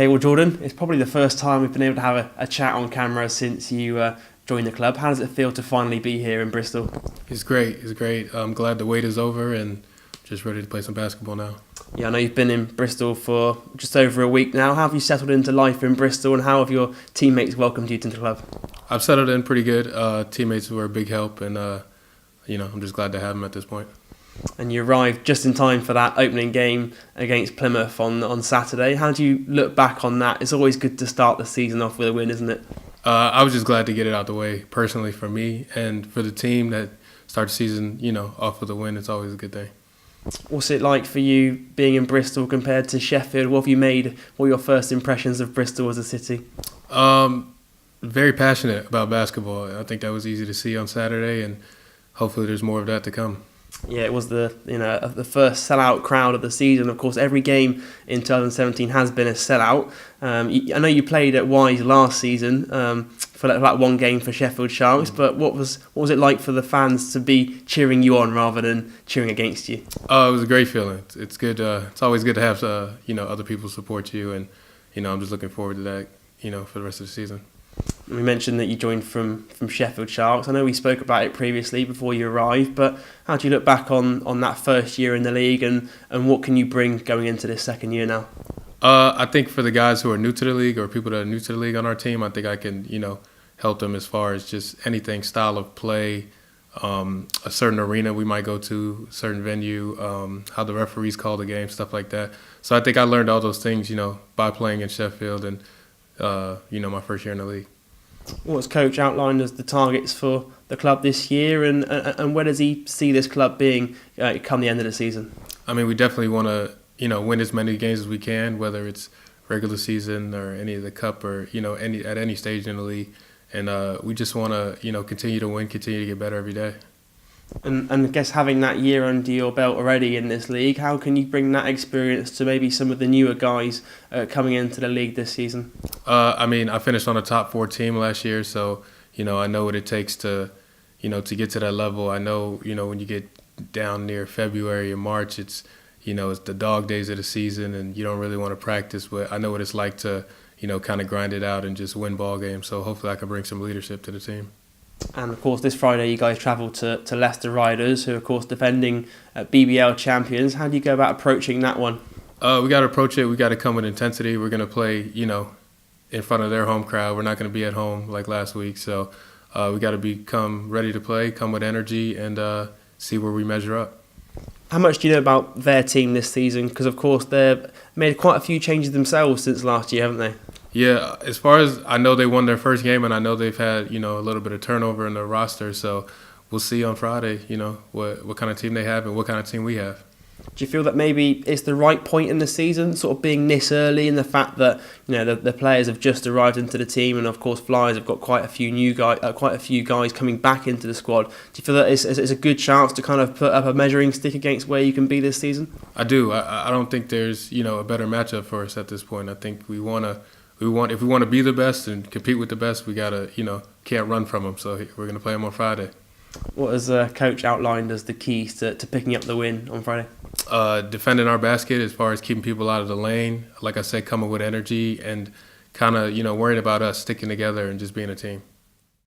Okay, well, Jordan, it's probably the first time we've been able to have a chat on camera since you joined the club. How does it feel to finally be here in Bristol? It's great. It's great. I'm glad the wait is over and just ready to play some basketball now. Yeah, I know you've been in Bristol for just over a week now. How have you settled into life in Bristol, and how have your teammates welcomed you to the club? I've settled in pretty good. Teammates were a big help, and I'm just glad to have them at this point. And you arrived just in time for that opening game against Plymouth on Saturday. How do you look back on that? It's always good to start the season off with a win, isn't it? I was just glad to get it out the way, personally for me and for the team that starts the season, off with a win. It's always a good thing. What's it like for you being in Bristol compared to Sheffield? What have you made? What are your first impressions of Bristol as a city? Very passionate about basketball. I think that was easy to see on Saturday, and hopefully there's more of that to come. Yeah, it was the first sellout crowd of the season. Of course, every game in 2017 has been a sellout. I know you played at Wise last season for that one game for Sheffield Sharks, but what was it like for the fans to be cheering you on rather than cheering against you? Oh, it was a great feeling. It's good. It's always good to have other people support you, and I'm just looking forward to that for the rest of the season. We mentioned that you joined from Sheffield Sharks. I know we spoke about it previously before you arrived, but how do you look back on that first year in the league, and what can you bring going into this second year now? I think for the guys who are new to the league or people that are new to the league on our team, I think I can, help them as far as just anything, style of play, a certain arena we might go to, a certain venue, how the referees call the game, stuff like that. So I think I learned all those things, by playing in Sheffield and, my first year in the league. What's Coach outlined as the targets for the club this year, and where does he see this club being come the end of the season? I mean, we definitely want to, win as many games as we can, whether it's regular season or any of the cup or, at any stage in the league. And we just want to, continue to win, continue to get better every day. And I guess having that year under your belt already in this league, how can you bring that experience to maybe some of the newer guys coming into the league this season? I finished on a top 4 team last year, so, I know what it takes to get to that level. I know, when you get down near February and March, it's the dog days of the season and you don't really want to practice, but I know what it's like to, kind of grind it out and just win ball games. So hopefully I can bring some leadership to the team. And of course, this Friday you guys travel to Leicester Riders, who are of course defending BBL champions. How do you go about approaching that one? We got to approach it. We got to come with intensity. We're going to play, in front of their home crowd. We're not going to be at home like last week. So we got to come ready to play, come with energy, and see where we measure up. How much do you know about their team this season? Because of course they've made quite a few changes themselves since last year, haven't they? Yeah, as far as I know, they won their first game, and I know they've had, a little bit of turnover in the roster. So we'll see on Friday, what kind of team they have and what kind of team we have. Do you feel that maybe it's the right point in the season, sort of being this early, and the fact that the players have just arrived into the team, and of course Flyers have got quite a few guys coming back into the squad? Do you feel that it's a good chance to kind of put up a measuring stick against where you can be this season? I do. I don't think there's a better matchup for us at this point. I think if we want to be the best and compete with the best, we gotta can't run from them. So we're gonna play them on Friday. What has Coach outlined as the keys to picking up the win on Friday? Defending our basket as far as keeping people out of the lane. Like I said, coming with energy and kind of worrying about us sticking together and just being a team.